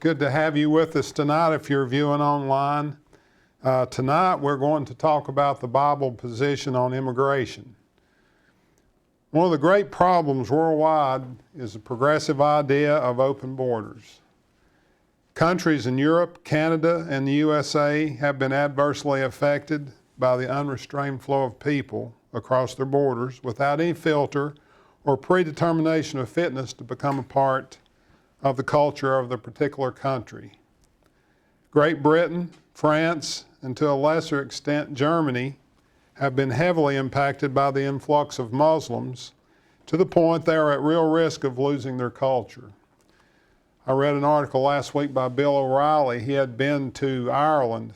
Good to have you with us tonight if you're viewing online. Tonight we're going to talk about the Bible position on immigration. One of the great problems worldwide is the progressive idea of open borders. Countries in Europe, Canada, and the USA have been adversely affected by the unrestrained flow of people across their borders without any filter or predetermination of fitness to become a part of the culture of the particular country. Great Britain, France, and to a lesser extent Germany have been heavily impacted by the influx of Muslims to the point they are at real risk of losing their culture. I read an article last week by Bill O'Reilly. He had been to Ireland,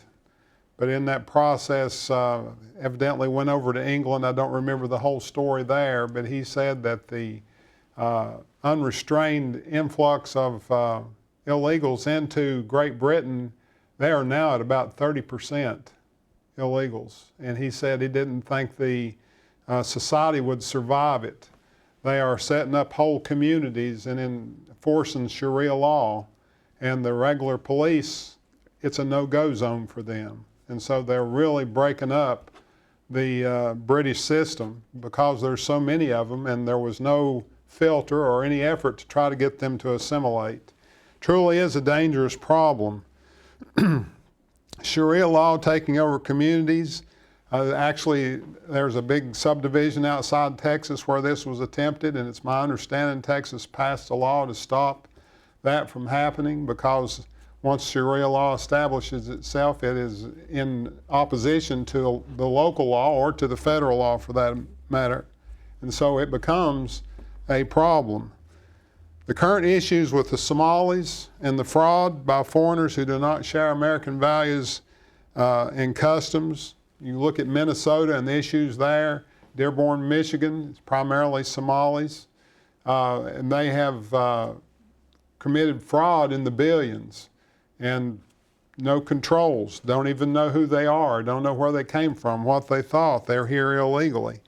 but in that process evidently went over to England. I don't remember the whole story there, but he said that the unrestrained influx of illegals into Great Britain, they are now at about 30% illegals. And he said he didn't think the society would survive it. They are setting up whole communities and enforcing Sharia law, and the regular police, it's a no-go zone for them. And so they're really breaking up the British system because there's so many of them and there was no filter or any effort to try to get them to assimilate. Truly is a dangerous problem. Sharia law taking over communities. Actually, there's a big subdivision outside Texas where this was attempted, and it's my understanding Texas passed a law to stop that from happening because once Sharia law establishes itself, it is in opposition to the local law or to the federal law for that matter. And so it becomes a problem. The current issues with the Somalis and the fraud by foreigners who do not share American values and customs. You look at Minnesota and the issues there. Dearborn, Michigan, it's primarily Somalis. And they have committed fraud in the billions and no controls, don't even know who they are, don't know where they came from, what they thought, they're here illegally.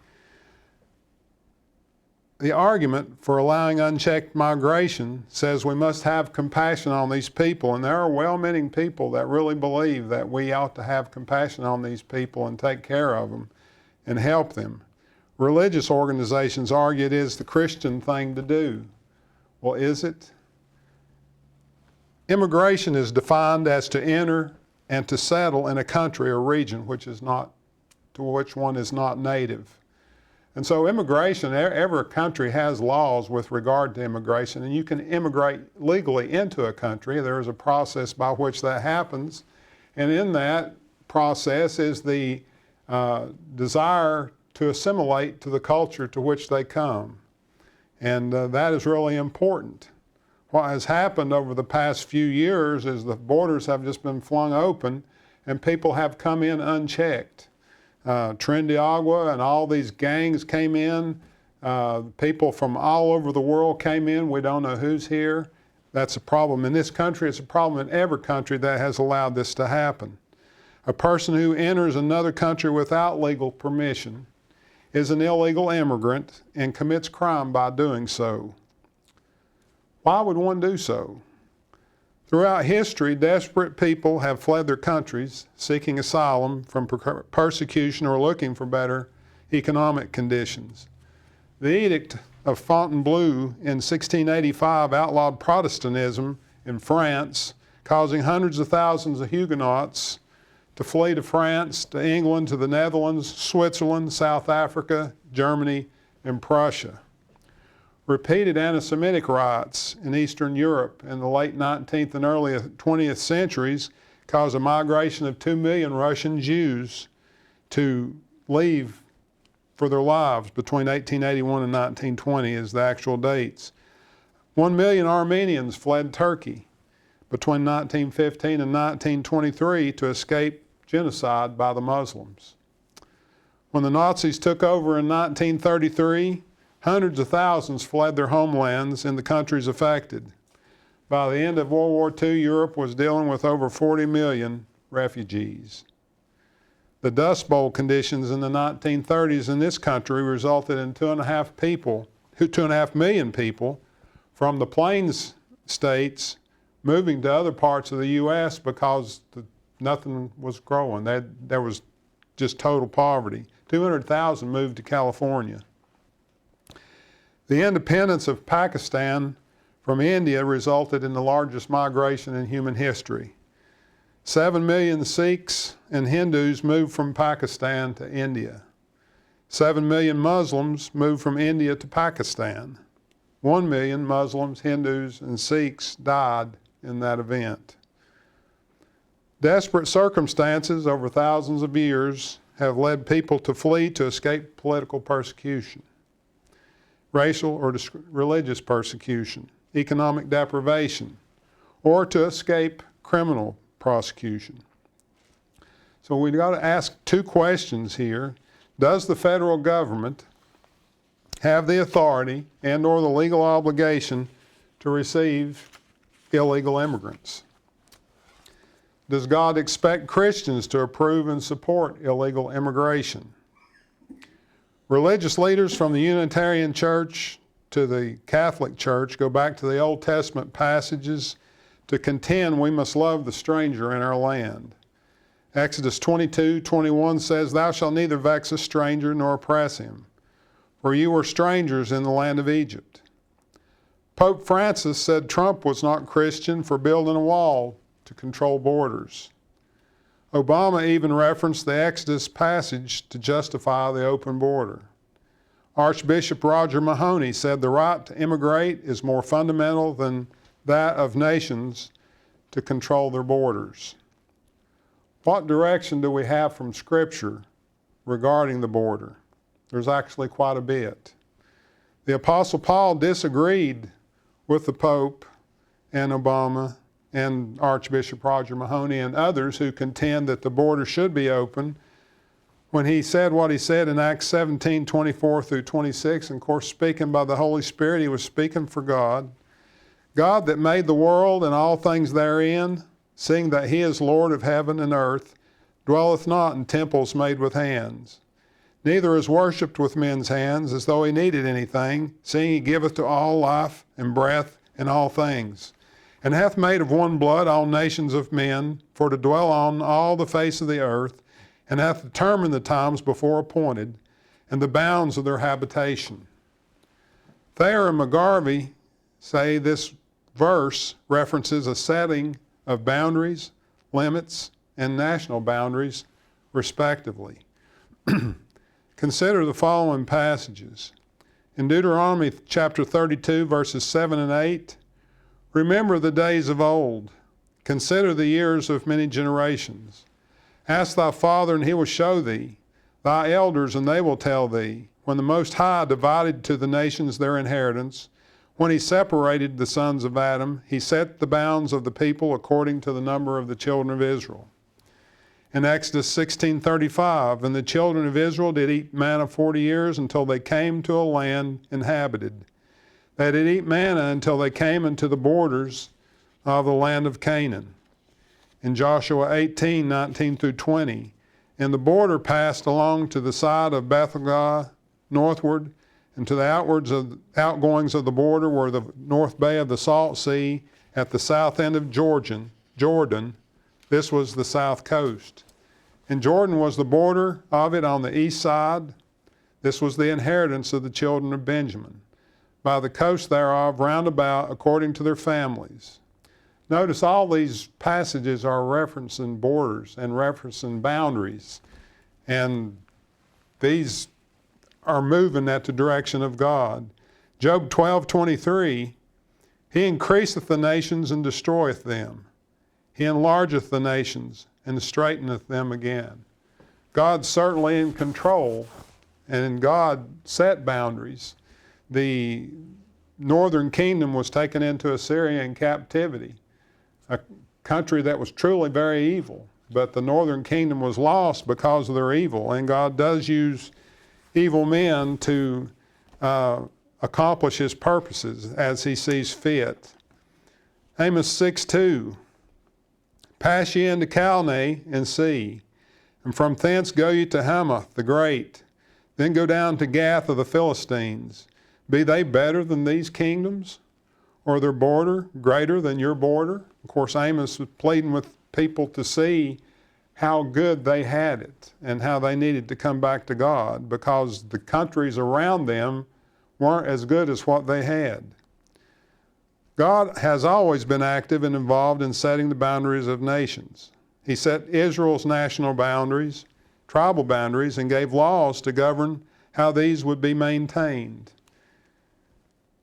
The argument for allowing unchecked migration says we must have compassion on these people, and there are well-meaning people that really believe that we ought to have compassion on these people and take care of them and help them. Religious organizations argue it is the Christian thing to do. Well, is it? Immigration is defined as to enter and to settle in a country or region to which one is not native. And so immigration, every country has laws with regard to immigration, and you can immigrate legally into a country. There is a process by which that happens, and in that process is the desire to assimilate to the culture to which they come. And that is really important. What has happened over the past few years is the borders have just been flung open and people have come in unchecked. Trinidad and all these gangs came in. People from all over the world came in. We don't know who's here. That's a problem in this country. It's a problem in every country that has allowed this to happen. A person who enters another country without legal permission is an illegal immigrant and commits crime by doing so. Why would one do so? Throughout history, desperate people have fled their countries, seeking asylum from persecution or looking for better economic conditions. The Edict of Fontainebleau in 1685 outlawed Protestantism in France, causing hundreds of thousands of Huguenots to flee to France, to England, to the Netherlands, Switzerland, South Africa, Germany, and Prussia. Repeated anti-Semitic riots in Eastern Europe in the late 19th and early 20th centuries caused a migration of 2 million Russian Jews to leave for their lives between 1881 and 1920 is the actual dates. 1 million Armenians fled Turkey between 1915 and 1923 to escape genocide by the Muslims. When the Nazis took over in 1933, hundreds of thousands fled their homelands in the countries affected. By the end of World War II, Europe was dealing with over 40 million refugees. The Dust Bowl conditions in the 1930s in this country resulted in 2.5 million people from the Plains states moving to other parts of the U.S. because nothing was growing. There was just total poverty. 200,000 moved to California. The independence of Pakistan from India resulted in the largest migration in human history. 7 million Sikhs and Hindus moved from Pakistan to India. 7 million Muslims moved from India to Pakistan. 1 million Muslims, Hindus, and Sikhs died in that event. Desperate circumstances over thousands of years have led people to flee to escape political persecution, racial or religious persecution, economic deprivation, or to escape criminal prosecution. So we've got to ask two questions here. Does the federal government have the authority and or the legal obligation to receive illegal immigrants? Does God expect Christians to approve and support illegal immigration? Religious leaders from the Unitarian Church to the Catholic Church go back to the Old Testament passages to contend we must love the stranger in our land. Exodus 22:21 says, "Thou shalt neither vex a stranger nor oppress him, for you were strangers in the land of Egypt." Pope Francis said Trump was not Christian for building a wall to control borders. Obama even referenced the Exodus passage to justify the open border. Archbishop Roger Mahoney said the right to immigrate is more fundamental than that of nations to control their borders. What direction do we have from Scripture regarding the border? There's actually quite a bit. The Apostle Paul disagreed with the Pope and Obama and Archbishop Roger Mahoney and others who contend that the border should be open when he said what he said in Acts 17:24 through 26. And of course, speaking by the Holy Spirit, he was speaking for God. God that made the world and all things therein, seeing that he is Lord of heaven and earth, dwelleth not in temples made with hands, neither is worshipped with men's hands as though he needed anything, seeing he giveth to all life and breath and all things, and hath made of one blood all nations of men, for to dwell on all the face of the earth, and hath determined the times before appointed, and the bounds of their habitation. Thayer and McGarvey say this verse references a setting of boundaries, limits, and national boundaries, respectively. Consider the following passages. In Deuteronomy chapter 32, verses 7 and 8, "Remember the days of old. Consider the years of many generations. Ask thy father, and he will show thee, thy elders, and they will tell thee, when the Most High divided to the nations their inheritance, when he separated the sons of Adam, he set the bounds of the people according to the number of the children of Israel." In Exodus 16:35, "And the children of Israel did eat manna 40 years until they came to a land inhabited. They did eat manna until they came into the borders of the land of Canaan." In Joshua 18:19 through 20, "And the border passed along to the side of Bethel northward, and to the outgoings of the border were the north bay of the Salt Sea at the south end of Jordan. This was the south coast. And Jordan was the border of it on the east side. This was the inheritance of the children of Benjamin, by the coast thereof round about according to their families." Notice all these passages are referencing borders and referencing boundaries. And these are moving at the direction of God. Job 12:23, "He increaseth the nations and destroyeth them. He enlargeth the nations and straighteneth them again." God's certainly in control, and God set boundaries. The northern kingdom was taken into Assyrian captivity, a country that was truly very evil, but the northern kingdom was lost because of their evil, and God does use evil men to accomplish his purposes as he sees fit. Amos 6:2, "Pass ye into Calneh and see, and from thence go ye to Hamath the great, then go down to Gath of the Philistines. Be they better than these kingdoms? or their border greater than your border? Of course, Amos was pleading with people to see how good they had it and how they needed to come back to God, because the countries around them weren't as good as what they had. God has always been active and involved in setting the boundaries of nations. He set Israel's national boundaries, tribal boundaries, and gave laws to govern how these would be maintained.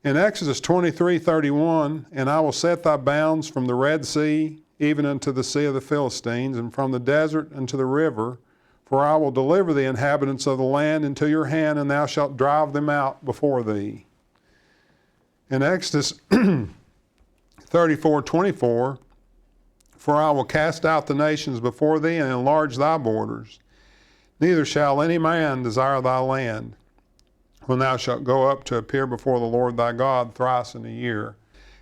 In Exodus 23:31, and I will set thy bounds from the Red Sea, even unto the sea of the Philistines, and from the desert unto the river, for I will deliver the inhabitants of the land into your hand, and thou shalt drive them out before thee. In Exodus 34:24, for I will cast out the nations before thee and enlarge thy borders. Neither shall any man desire thy land, when thou shalt go up to appear before the Lord thy God thrice in a year.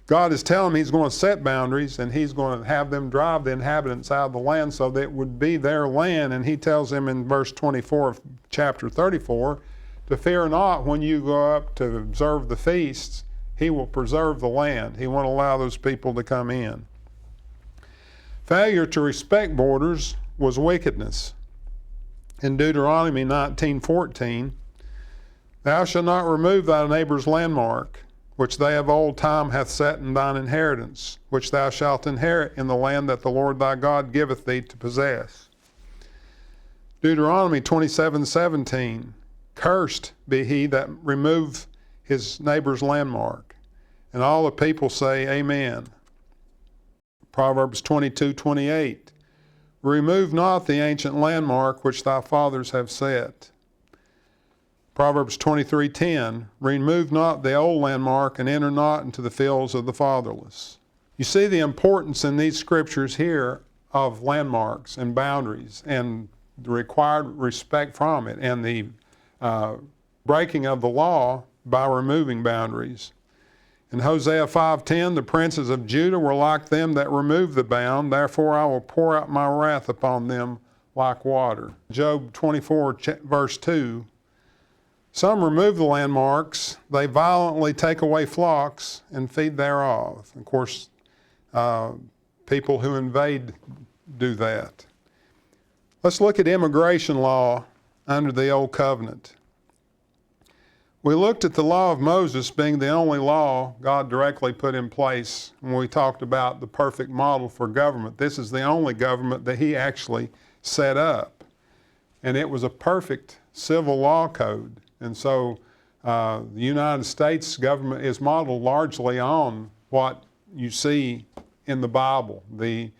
God is telling him he's going to set boundaries, and he's going to have them drive the inhabitants out of the land so that it would be their land. And he tells them in verse 24 of chapter 34, to fear not when you go up to observe the feasts, he will preserve the land. He won't allow those people to come in. Failure to respect borders was wickedness. In Deuteronomy 19:14, thou shalt not remove thy neighbor's landmark, which they of old time hath set in thine inheritance, which thou shalt inherit in the land that the Lord thy God giveth thee to possess. Deuteronomy 27:17, cursed be he that remove his neighbor's landmark. And all the people say, Amen. Proverbs 22:28, remove not the ancient landmark which thy fathers have set. Proverbs 23:10, remove not the old landmark and enter not into the fields of the fatherless. You see the importance in these scriptures here of landmarks and boundaries and the required respect from it, and the breaking of the law by removing boundaries. In Hosea 5:10, the princes of Judah were like them that remove the bound, therefore I will pour out my wrath upon them like water. Job 24 verse 2, some remove the landmarks, they violently take away flocks and feed thereof. Of course, people who invade do that. Let's look at immigration law under the Old Covenant. We looked at the law of Moses being the only law God directly put in place when we talked about the perfect model for government. This is the only government that he actually set up. And it was a perfect civil law code. And so the United States government is modeled largely on what you see in the Bible. The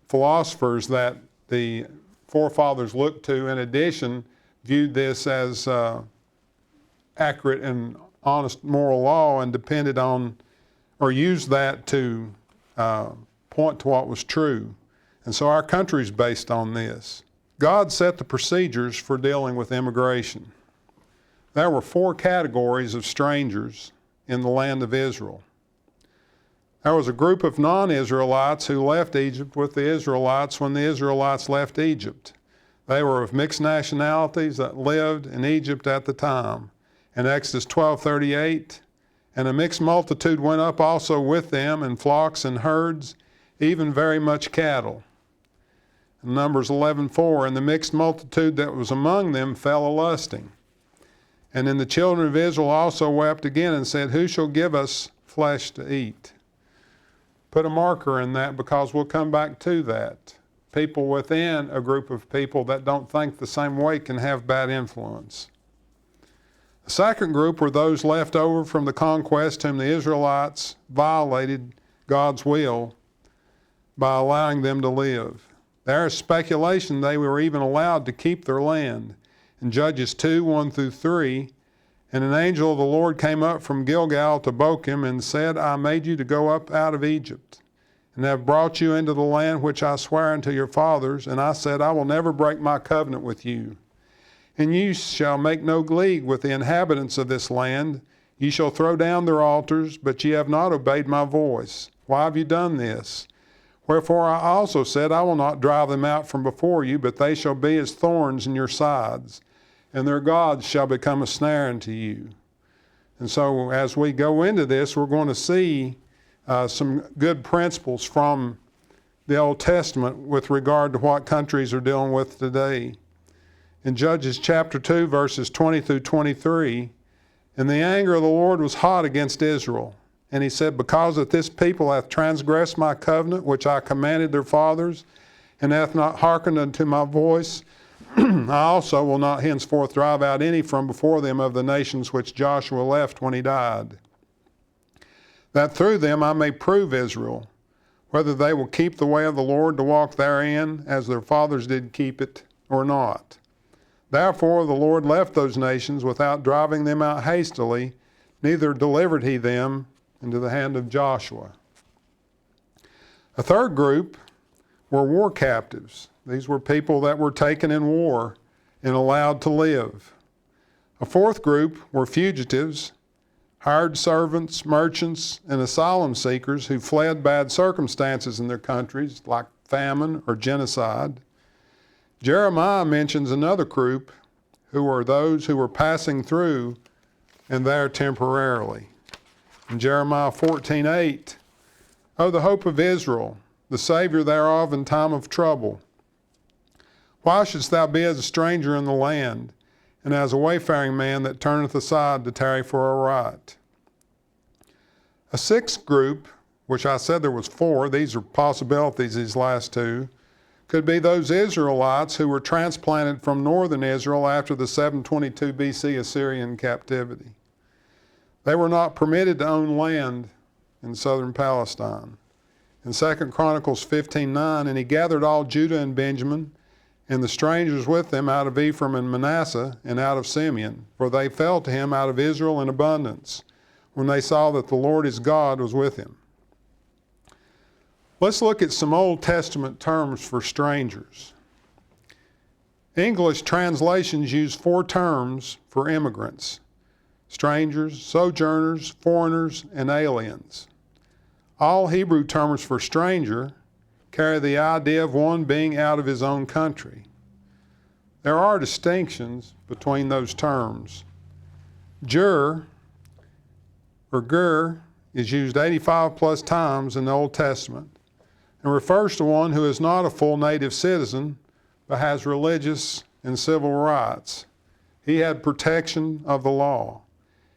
philosophers that the forefathers looked to, in addition, viewed this as accurate and honest moral law and depended on or used that to point to what was true. And so our country is based on this. God set the procedures for dealing with immigration. There were 4 categories of strangers in the land of Israel. There was a group of non-Israelites who left Egypt with the Israelites when the Israelites left Egypt. They were of mixed nationalities that lived in Egypt at the time. In Exodus 12:38, and a mixed multitude went up also with them, and flocks and herds, even very much cattle. In Numbers 11:4, and the mixed multitude that was among them fell a-lusting. And then the children of Israel also wept again and said, who shall give us flesh to eat? Put a marker in that, because we'll come back to that. People within a group of people that don't think the same way can have bad influence. The second group were those left over from the conquest whom the Israelites violated God's will by allowing them to live. There is speculation they were even allowed to keep their land. In Judges 2:1-3, and an angel of the Lord came up from Gilgal to Bochim and said, I made you to go up out of Egypt, and have brought you into the land which I sware unto your fathers. And I said, I will never break my covenant with you. And you shall make no league with the inhabitants of this land. Ye shall throw down their altars, but ye have not obeyed my voice. Why have you done this? Wherefore I also said, I will not drive them out from before you, but they shall be as thorns in your sides, and their gods shall become a snare unto you. And so as we go into this, we're going to see some good principles from the Old Testament with regard to what countries are dealing with today. In Judges chapter 2, verses 20 through 23, "And the anger of the Lord was hot against Israel. And he said, Because that this people hath transgressed my covenant, which I commanded their fathers, and hath not hearkened unto my voice, I also will not henceforth drive out any from before them of the nations which Joshua left when he died, that through them I may prove Israel, whether they will keep the way of the Lord to walk therein, as their fathers did keep it, or not. Therefore the Lord left those nations without driving them out hastily, neither delivered he them into the hand of Joshua." A third group were war captives. These were people that were taken in war and allowed to live. A fourth group were fugitives, hired servants, merchants, and asylum seekers who fled bad circumstances in their countries, like famine or genocide. Jeremiah mentions another group who are those who were passing through and there temporarily. In Jeremiah 14:8, "O the hope of Israel, the Savior thereof in time of trouble. Why shouldst thou be as a stranger in the land, and as a wayfaring man that turneth aside to tarry for a right?" A sixth group, which I said there was four, these are possibilities, these last two, could be those Israelites who were transplanted from northern Israel after the 722 BC Assyrian captivity. They were not permitted to own land in southern Palestine. In 2 Chronicles 15:9, "And he gathered all Judah and Benjamin, and the strangers with them out of Ephraim and Manasseh, and out of Simeon, for they fell to him out of Israel in abundance, when they saw that the Lord his God was with him." Let's look at some Old Testament terms for strangers. English translations use four terms for immigrants: strangers, sojourners, foreigners, and aliens. All Hebrew terms for stranger carry the idea of one being out of his own country. There are distinctions between those terms. Jur, or ger, is used 85 plus times in the Old Testament and refers to one who is not a full native citizen but has religious and civil rights. He had protection of the law.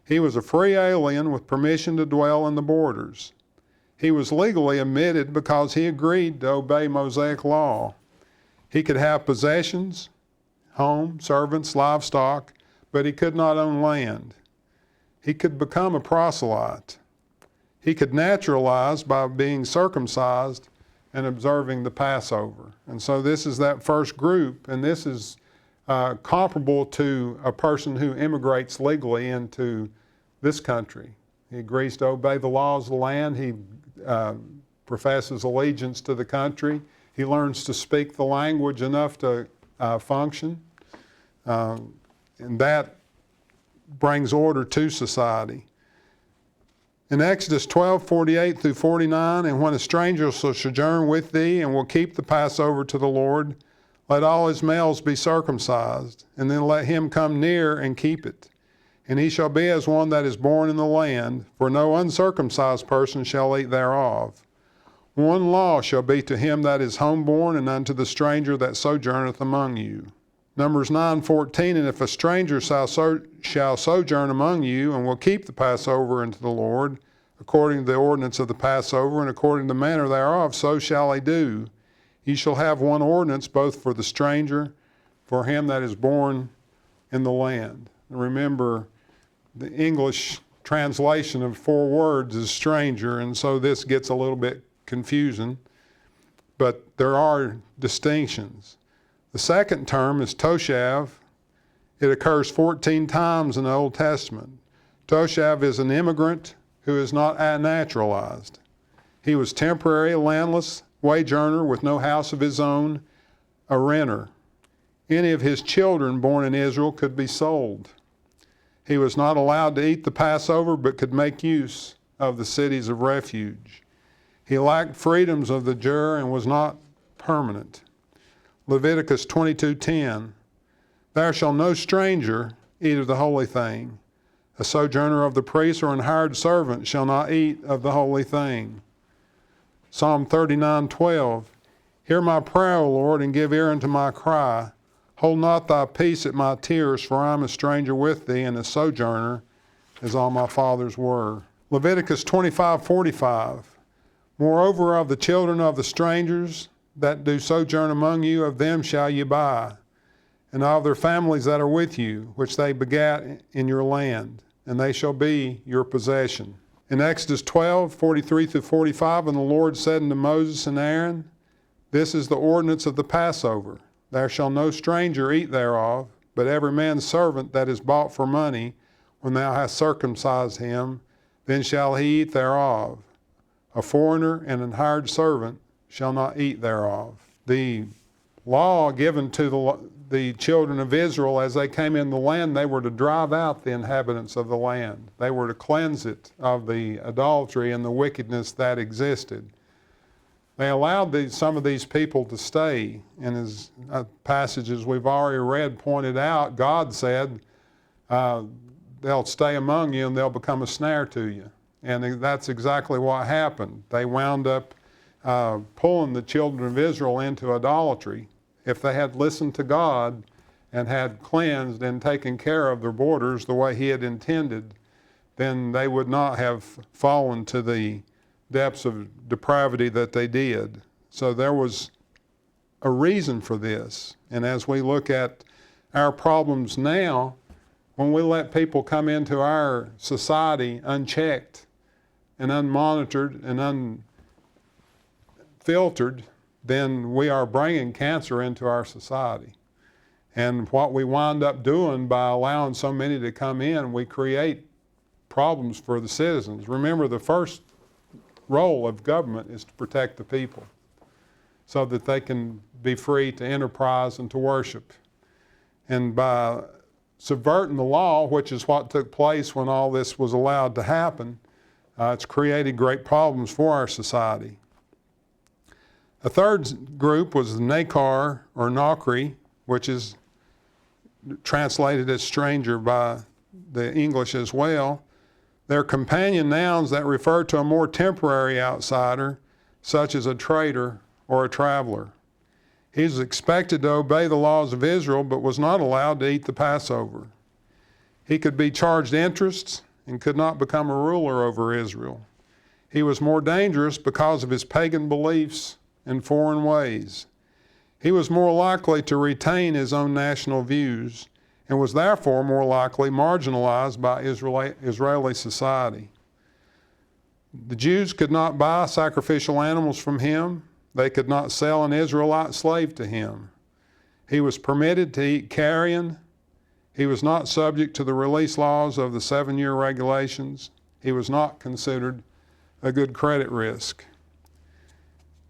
He was a free alien with permission to dwell in the borders. He was legally admitted because he agreed to obey Mosaic Law. He could have possessions, home, servants, livestock, but he could not own land. He could become a proselyte. He could naturalize by being circumcised and observing the Passover. And so this is that first group, and this is comparable to a person who immigrates legally into this country. He agrees to obey the laws of the land. He professes allegiance to the country. He learns to speak the language enough to function. And that brings order to society. In Exodus 12:48 through 49, "And when a stranger shall sojourn with thee, and will keep the Passover to the Lord, let all his males be circumcised, and then let him come near and keep it. And he shall be as one that is born in the land, for no uncircumcised person shall eat thereof. One law shall be to him that is homeborn, and unto the stranger that sojourneth among you." Numbers 9:14, "And if a stranger shall sojourn among you, and will keep the Passover unto the Lord, according to the ordinance of the Passover, and according to the manner thereof, so shall he do. Ye shall have one ordinance both for the stranger, for him that is born in the land." And remember, the English translation of four words is stranger, and so this gets a little bit confusing, but there are distinctions. The second term is toshav. It occurs 14 times in the Old Testament. Toshav is an immigrant who is not naturalized. He was temporary, landless, wage earner with no house of his own, a renter. Any of his children born in Israel could be sold. He was not allowed to eat the Passover, but could make use of the cities of refuge. He lacked freedoms of the jur and was not permanent. Leviticus 22:10, "There shall no stranger eat of the holy thing, A sojourner of the priest or an hired servant shall not eat of the holy thing. Psalm 39:12. Hear my prayer, O Lord, and give ear unto my cry. Hold not thy peace at my tears, for I am a stranger with thee, and a sojourner, as all my fathers were. Leviticus 25:45. Moreover, of the children of the strangers that do sojourn among you, of them shall ye buy, and of their families that are with you, which they begat in your land, and they shall be your possession. In Exodus 12:43-45, and the Lord said unto Moses and Aaron, This is the ordinance of the Passover. There shall no stranger eat thereof, but every man's servant that is bought for money, when thou hast circumcised him, then shall he eat thereof. A foreigner and an hired servant shall not eat thereof. The law given to the children of Israel as they came in the land, they were to drive out the inhabitants of the land. They were to cleanse it of the idolatry and the wickedness that existed. They allowed some of these people to stay, and as passages we've already read pointed out, God said they'll stay among you and they'll become a snare to you. And that's exactly what happened. They wound up pulling the children of Israel into idolatry. If they had listened to God and had cleansed and taken care of their borders the way He had intended, then they would not have fallen to the depths of depravity that they did. So there was a reason for this. And as we look at our problems now, when we let people come into our society unchecked and unmonitored and unfiltered, then we are bringing cancer into our society. And what we wind up doing by allowing so many to come in, we create problems for the citizens. Remember, the first role of government is to protect the people so that they can be free to enterprise and to worship. And by subverting the law, which is what took place when all this was allowed to happen, it's created great problems for our society. A third group was the Nakar or Nakri, which is translated as stranger by the English as well. They're companion nouns that refer to a more temporary outsider, such as a trader or a traveler. He was expected to obey the laws of Israel, but was not allowed to eat the Passover. He could be charged interest and could not become a ruler over Israel. He was more dangerous because of his pagan beliefs and foreign ways. He was more likely to retain his own national views and was therefore more likely marginalized by Israeli society. The Jews could not buy sacrificial animals from him. They could not sell an Israelite slave to him. He was permitted to eat carrion. He was not subject to the release laws of the 7-year regulations. He was not considered a good credit risk.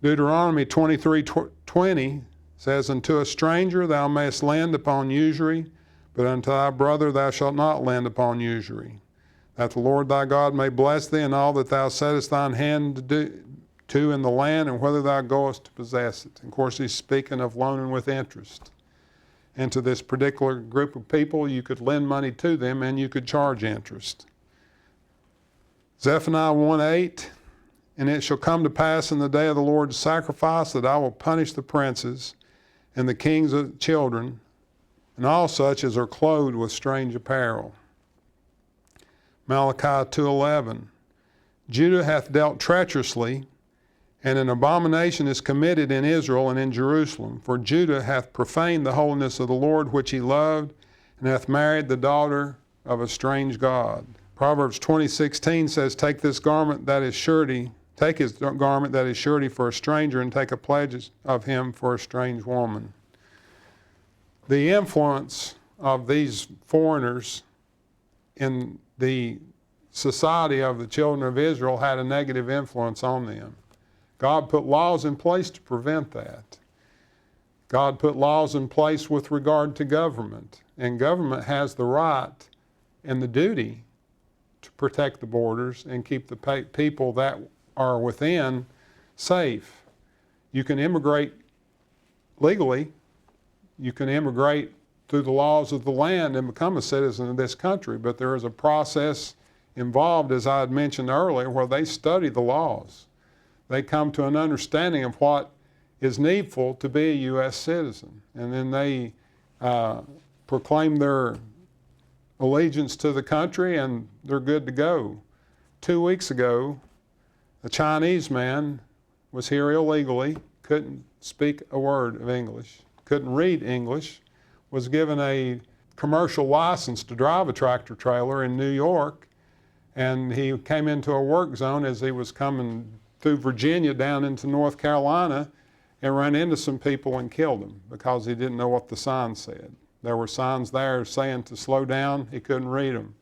Deuteronomy 23:20 says, Unto a stranger thou mayest lend upon usury, but unto thy brother thou shalt not lend upon usury, that the Lord thy God may bless thee in all that thou settest thine hand to in the land, and whether thou goest to possess it. And of course, he's speaking of loaning with interest. And to this particular group of people, you could lend money to them and you could charge interest. Zephaniah 1:8, And it shall come to pass in the day of the Lord's sacrifice that I will punish the princes and the kings of children, and all such as are clothed with strange apparel. Malachi 2:11, Judah hath dealt treacherously, and an abomination is committed in Israel and in Jerusalem. For Judah hath profaned the holiness of the Lord which he loved, and hath married the daughter of a strange god. Proverbs 20:16 says, Take his garment that is surety for a stranger, and take a pledge of him for a strange woman. The influence of these foreigners in the society of the children of Israel had a negative influence on them. God put laws in place to prevent that. God put laws in place with regard to government, and government has the right and the duty to protect the borders and keep the people that are within safe. You can immigrate legally. You can immigrate through the laws of the land and become a citizen of this country. But there is a process involved, as I had mentioned earlier, where they study the laws. They come to an understanding of what is needful to be a U.S. citizen. And then they proclaim their allegiance to the country, and they're good to go. 2 weeks ago, a Chinese man was here illegally, couldn't speak a word of English, couldn't read English, was given a commercial license to drive a tractor trailer in New York, and he came into a work zone as he was coming through Virginia down into North Carolina and ran into some people and killed them because he didn't know what the sign said. There were signs there saying to slow down. He couldn't read them.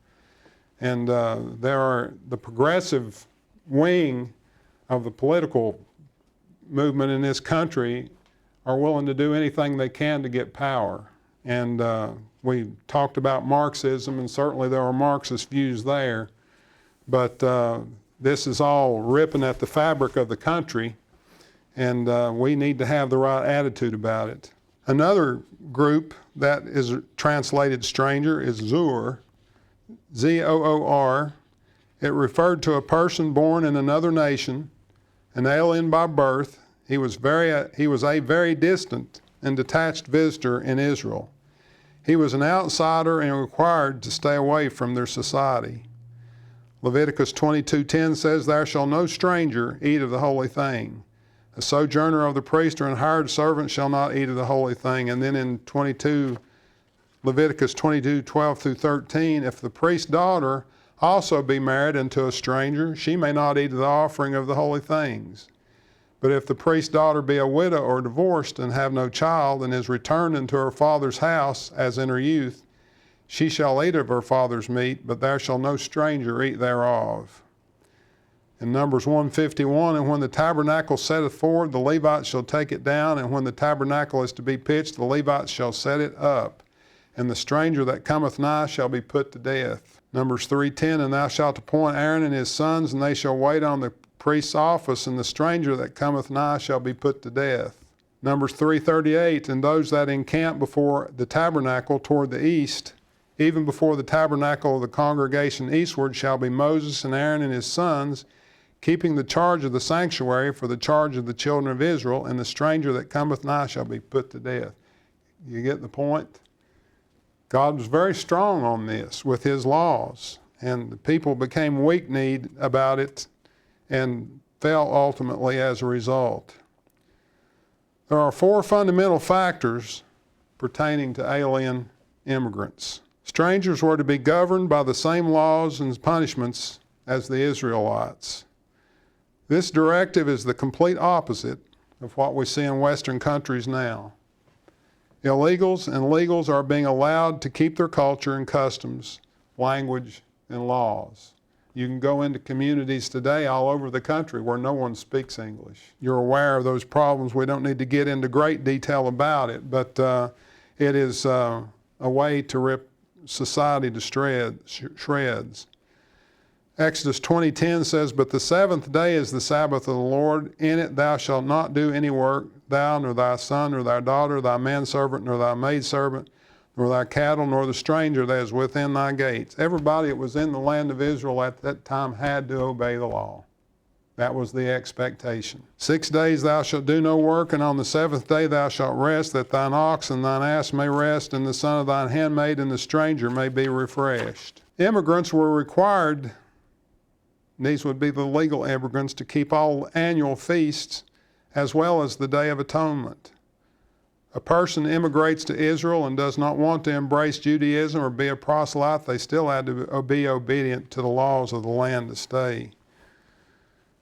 And the progressive wing of the political movement in this country are willing to do anything they can to get power. And we talked about Marxism, and certainly there are Marxist views there. But this is all ripping at the fabric of the country, and we need to have the right attitude about it. Another group that is translated stranger is Zoor, Z-O-O-R. It referred to a person born in another nation, an alien by birth. He was a very distant and detached visitor in Israel. He was an outsider and required to stay away from their society. Leviticus 22:10 says, "Thou shalt no stranger eat of the holy thing. A sojourner of the priest or an hired servant shall not eat of the holy thing." And then in Leviticus 22:12 through 13, "If the priest's daughter also be married unto a stranger, she may not eat of the offering of the holy things. But if the priest's daughter be a widow or divorced and have no child, and is returned into her father's house as in her youth, she shall eat of her father's meat, but there shall no stranger eat thereof." In Numbers 151, "And when the tabernacle setteth forward, the Levites shall take it down, and when the tabernacle is to be pitched, the Levites shall set it up. And the stranger that cometh nigh shall be put to death." Numbers 3:10, "And thou shalt appoint Aaron and his sons, and they shall wait on the priest's office, and the stranger that cometh nigh shall be put to death." Numbers 3:38, "And those that encamp before the tabernacle toward the east, even before the tabernacle of the congregation eastward, shall be Moses and Aaron and his sons, keeping the charge of the sanctuary for the charge of the children of Israel, and the stranger that cometh nigh shall be put to death." You get the point? God was very strong on this with his laws, and the people became weak-kneed about it and fell ultimately as a result. There are 4 fundamental factors pertaining to alien immigrants. Strangers were to be governed by the same laws and punishments as the Israelites. This directive is the complete opposite of what we see in Western countries now. Illegals and legals are being allowed to keep their culture and customs, language, and laws. You can go into communities today all over the country where no one speaks English. You're aware of those problems. We don't need to get into great detail about it, but it is a way to rip society to shreds. Exodus 20:10 says, "But the seventh day is the Sabbath of the Lord. In it thou shalt not do any work, thou, nor thy son, nor thy daughter, thy manservant, nor thy maidservant, nor thy cattle, nor the stranger that is within thy gates." Everybody that was in the land of Israel at that time had to obey the law. That was the expectation. 6 days thou shalt do no work, and on the seventh day thou shalt rest, that thine ox and thine ass may rest, and the son of thine handmaid and the stranger may be refreshed. Immigrants were required, these would be the legal immigrants, to keep all annual feasts as well as the Day of Atonement. A person immigrates to Israel and does not want to embrace Judaism or be a proselyte, they still had to be obedient to the laws of the land to stay.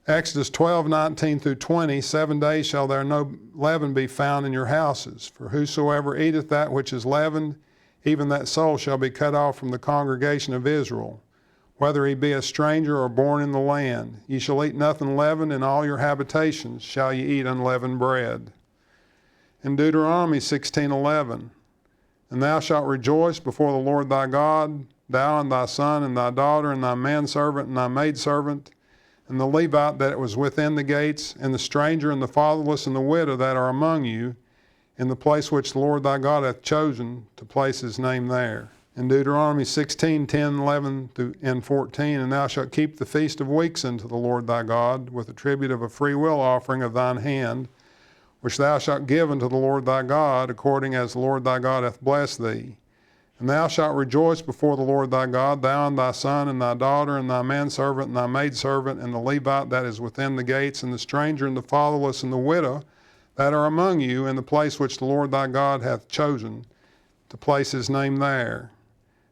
Exodus 12:19 through 20, 7 days shall there no leaven be found in your houses. For whosoever eateth that which is leavened, even that soul shall be cut off from the congregation of Israel, whether he be a stranger or born in the land. Ye shall eat nothing leavened, in all your habitations shall ye eat unleavened bread. In Deuteronomy 16:11, "And thou shalt rejoice before the Lord thy God, thou and thy son and thy daughter and thy manservant and thy maidservant, and the Levite that was within the gates, and the stranger and the fatherless and the widow that are among you, in the place which the Lord thy God hath chosen to place his name there. In Deuteronomy 16, 10, 11 and 14, and thou shalt keep the feast of weeks unto the Lord thy God, with a tribute of a freewill offering of thine hand, which thou shalt give unto the Lord thy God, according as the Lord thy God hath blessed thee. And thou shalt rejoice before the Lord thy God, thou and thy son and thy daughter and thy manservant and thy maidservant and the Levite that is within the gates, and the stranger and the fatherless and the widow that are among you, in the place which the Lord thy God hath chosen to place his name there.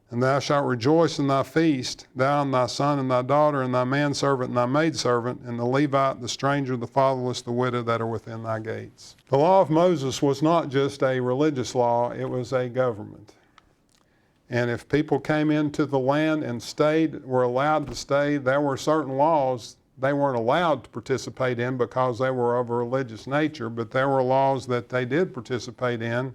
And thou shalt rejoice in thy feast, thou and thy son and thy daughter and thy manservant and thy maidservant, and the Levite, the stranger, the fatherless, the widow that are within thy gates. The law of Moses was not just a religious law, it was a government. And if people came into the land and were allowed to stay, there were certain laws they weren't allowed to participate in because they were of a religious nature, but there were laws that they did participate in.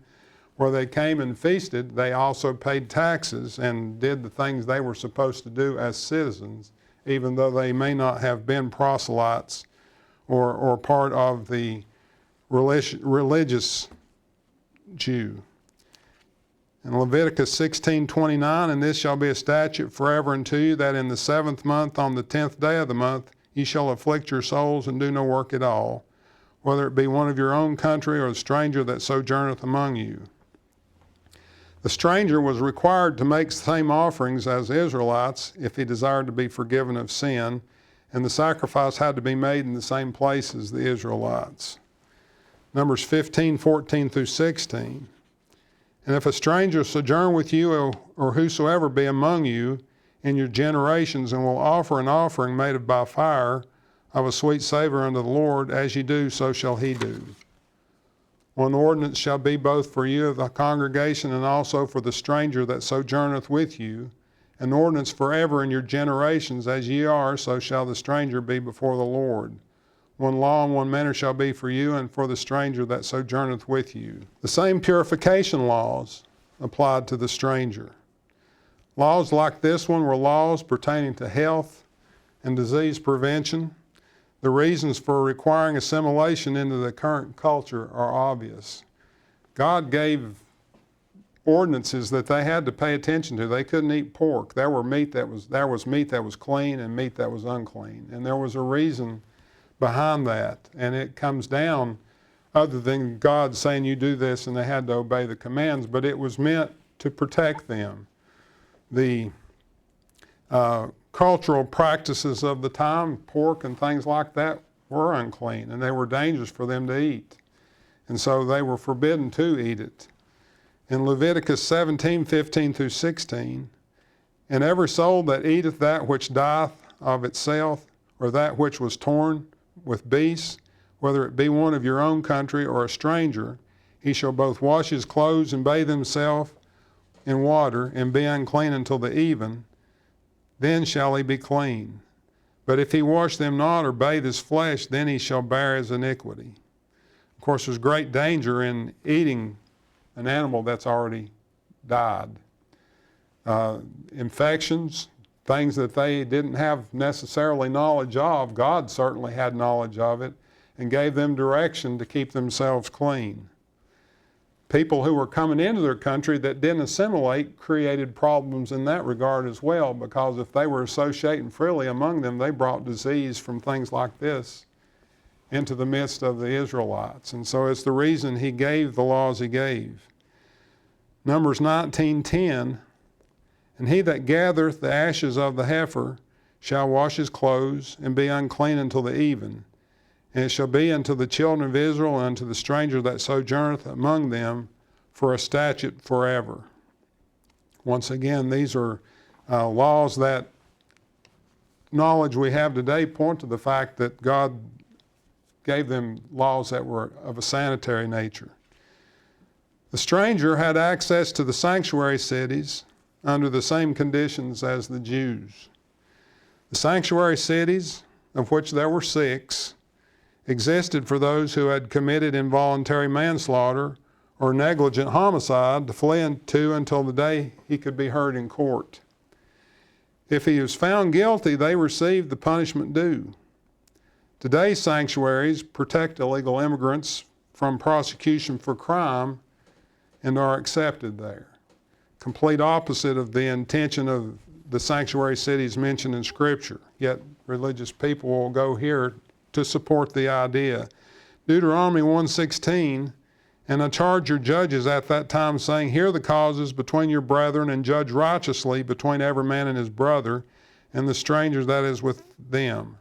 Where they came and feasted, they also paid taxes and did the things they were supposed to do as citizens, even though they may not have been proselytes or part of the religious Jew. In Leviticus 16:29, and this shall be a statute forever unto you, that in the 7th month, on the 10th day of the month, ye shall afflict your souls and do no work at all, whether it be one of your own country or a stranger that sojourneth among you. The stranger was required to make the same offerings as the Israelites if he desired to be forgiven of sin, and the sacrifice had to be made in the same place as the Israelites. Numbers 15:14 through 16. And if a stranger sojourn with you, or whosoever be among you in your generations, and will offer an offering made by fire of a sweet savor unto the Lord, as ye do, so shall he do. One ordinance shall be both for you of the congregation and also for the stranger that sojourneth with you, an ordinance forever in your generations, as ye are, so shall the stranger be before the Lord. One law and one manner shall be for you and for the stranger that sojourneth with you. The same purification laws applied to the stranger. Laws like this one were laws pertaining to health and disease prevention. The reasons for requiring assimilation into the current culture are obvious. God gave ordinances that they had to pay attention to. They couldn't eat pork. There was meat that was clean and meat that was unclean. And there was a reason behind that. And it comes down, other than God saying you do this and they had to obey the commands, but it was meant to protect them. The cultural practices of the time, pork and things like that, were unclean and they were dangerous for them to eat. And so they were forbidden to eat it. In Leviticus 17:15 through 16, and every soul that eateth that which dieth of itself, or that which was torn with beasts, whether it be one of your own country or a stranger, he shall both wash his clothes and bathe himself in water, and be unclean until the even. Then shall he be clean. But if he wash them not or bathe his flesh, then he shall bear his iniquity. Of course, there's great danger in eating an animal that's already died. Infections, things that they didn't have necessarily knowledge of, God certainly had knowledge of it and gave them direction to keep themselves clean. People who were coming into their country that didn't assimilate created problems in that regard as well, because if they were associating freely among them, they brought disease from things like this into the midst of the Israelites. And so it's the reason he gave the laws he gave. Numbers 19:10, and he that gathereth the ashes of the heifer shall wash his clothes and be unclean until the even. And it shall be unto the children of Israel and unto the stranger that sojourneth among them for a statute forever. Once again, these are laws that knowledge we have today point to the fact that God gave them laws that were of a sanitary nature. The stranger had access to the sanctuary cities under the same conditions as the Jews. The sanctuary cities, of which there were 6, existed for those who had committed involuntary manslaughter or negligent homicide to flee into until the day he could be heard in court. If he was found guilty, they received the punishment due. Today's sanctuaries protect illegal immigrants from prosecution for crime and are accepted there. Complete opposite of the intention of the sanctuary cities mentioned in Scripture. Yet religious people will go here to support the idea. Deuteronomy 1:16, and I charge your judges at that time, saying, hear the causes between your brethren, and judge righteously between every man and his brother, and the stranger that is with them.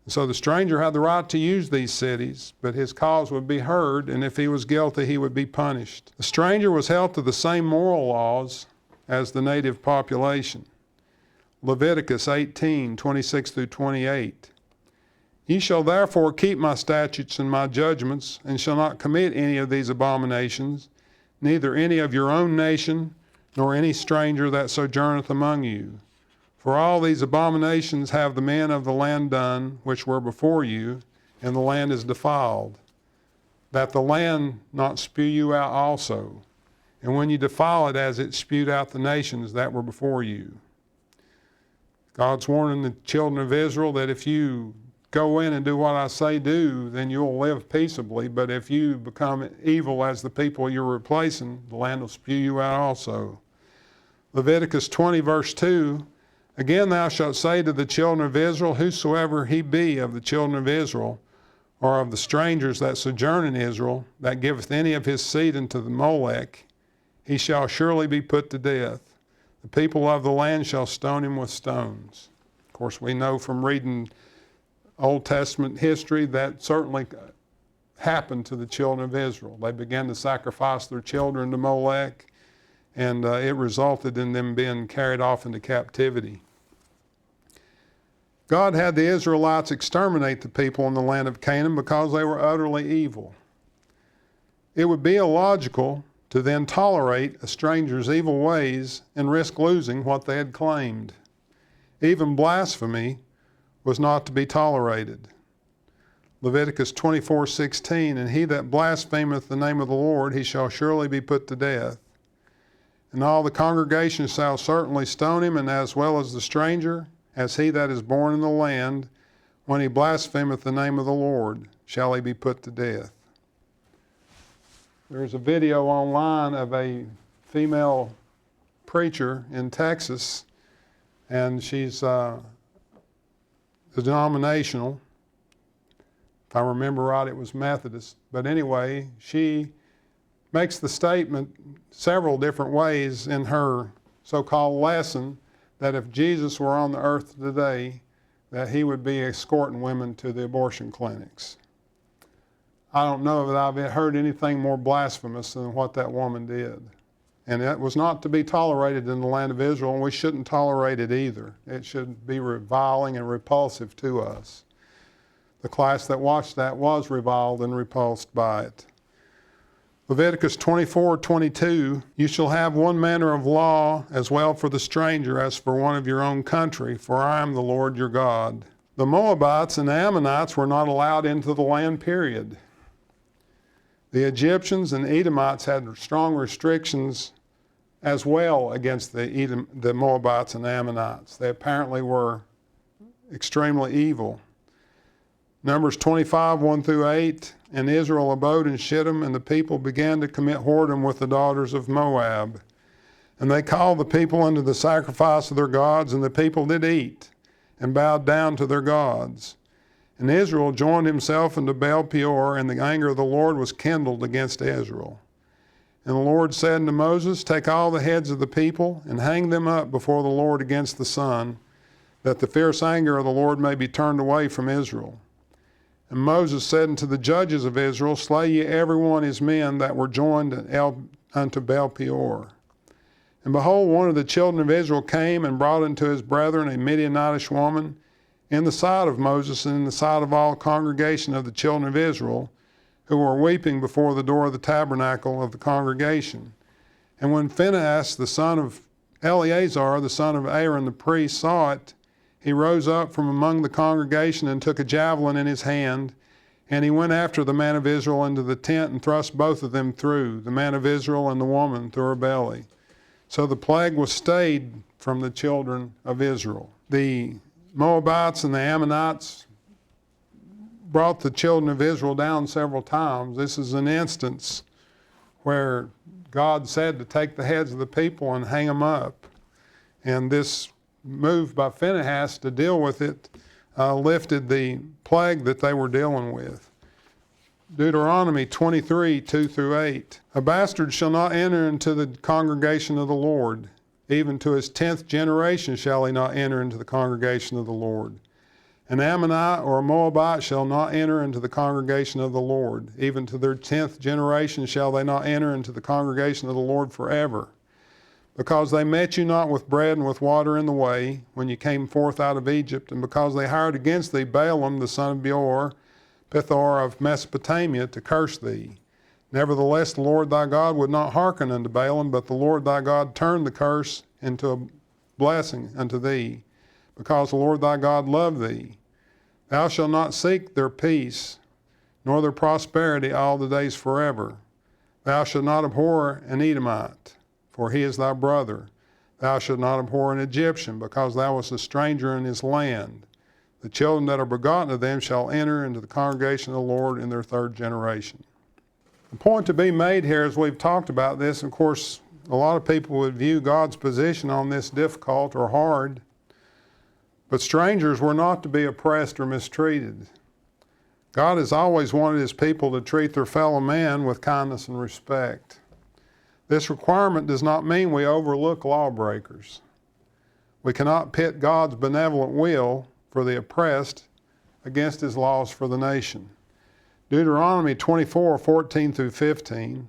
So the stranger had the right to use these cities, but his cause would be heard, and if he was guilty, he would be punished. The stranger was held to the same moral laws as the native population. Leviticus 18:26 through 28. Ye shall therefore keep my statutes and my judgments, and shall not commit any of these abominations, neither any of your own nation, nor any stranger that sojourneth among you. For all these abominations have the men of the land done, which were before you, and the land is defiled, that the land not spew you out also. And when you defile it, as it spewed out the nations that were before you. God's warning the children of Israel that if you go in and do what I say do, then you'll live peaceably. But if you become evil as the people you're replacing, the land will spew you out also. Leviticus 20 verse 2, again thou shalt say to the children of Israel, whosoever he be of the children of Israel, or of the strangers that sojourn in Israel, that giveth any of his seed unto the Molech, he shall surely be put to death. The people of the land shall stone him with stones. Of course, we know from reading Old Testament history that certainly happened to the children of Israel. They began to sacrifice their children to Molech, and it resulted in them being carried off into captivity. God had the Israelites exterminate the people in the land of Canaan because they were utterly evil. It would be illogical to then tolerate a stranger's evil ways and risk losing what they had claimed. Even blasphemy was not to be tolerated. Leviticus 24:16, and he that blasphemeth the name of the Lord, he shall surely be put to death. And all the congregation shall certainly stone him, and as well as the stranger, as he that is born in the land, when he blasphemeth the name of the Lord, shall he be put to death. There's a video online of a female preacher in Texas, and she's denominational. If I remember right, it was Methodist. But anyway, she makes the statement several different ways in her so-called lesson that if Jesus were on the earth today, that he would be escorting women to the abortion clinics. I don't know that I've heard anything more blasphemous than what that woman did. And it was not to be tolerated in the land of Israel, and we shouldn't tolerate it either. It should be reviling and repulsive to us. The class that watched that was reviled and repulsed by it. Leviticus 24:22, you shall have one manner of law as well for the stranger as for one of your own country, for I am the Lord your God. The Moabites and the Ammonites were not allowed into the land, period. The Egyptians and Edomites had strong restrictions as well against the Moabites and Ammonites. They apparently were extremely evil. Numbers 25:1 through 8, and Israel abode in Shittim, and the people began to commit whoredom with the daughters of Moab. And they called the people unto the sacrifice of their gods, and the people did eat, and bowed down to their gods. And Israel joined himself unto Baal Peor, and the anger of the Lord was kindled against Israel. And the Lord said unto Moses, take all the heads of the people, and hang them up before the Lord against the sun, that the fierce anger of the Lord may be turned away from Israel. And Moses said unto the judges of Israel, slay ye every one his men that were joined unto Baal Peor. And behold, one of the children of Israel came and brought unto his brethren a Midianitish woman, in the sight of Moses and in the sight of all congregation of the children of Israel, who were weeping before the door of the tabernacle of the congregation. And when Phinehas, the son of Eleazar, the son of Aaron the priest, saw it, he rose up from among the congregation and took a javelin in his hand, and he went after the man of Israel into the tent and thrust both of them through, the man of Israel and the woman through her belly. So the plague was stayed from the children of Israel. The Moabites and the Ammonites brought the children of Israel down several times. This is an instance where God said to take the heads of the people and hang them up. And this move by Phinehas to deal with it lifted the plague that they were dealing with. Deuteronomy 23, 2 through 8. A bastard shall not enter into the congregation of the Lord. Even to his 10th generation shall he not enter into the congregation of the Lord. An Ammonite or a Moabite shall not enter into the congregation of the Lord. Even to their 10th generation shall they not enter into the congregation of the Lord forever. Because they met you not with bread and with water in the way, when you came forth out of Egypt, and because they hired against thee Balaam the son of Beor, Pethor of Mesopotamia, to curse thee. Nevertheless, the Lord thy God would not hearken unto Balaam, but the Lord thy God turned the curse into a blessing unto thee, because the Lord thy God loved thee. Thou shalt not seek their peace, nor their prosperity all the days forever. Thou shalt not abhor an Edomite, for he is thy brother. Thou shalt not abhor an Egyptian, because thou wast a stranger in his land. The children that are begotten of them shall enter into the congregation of the Lord in their 3rd generation. The point to be made here, as we've talked about this, of course, a lot of people would view God's position on this difficult or hard, but strangers were not to be oppressed or mistreated. God has always wanted his people to treat their fellow man with kindness and respect. This requirement does not mean we overlook lawbreakers. We cannot pit God's benevolent will for the oppressed against his laws for the nation. Deuteronomy 24, 14 through 15.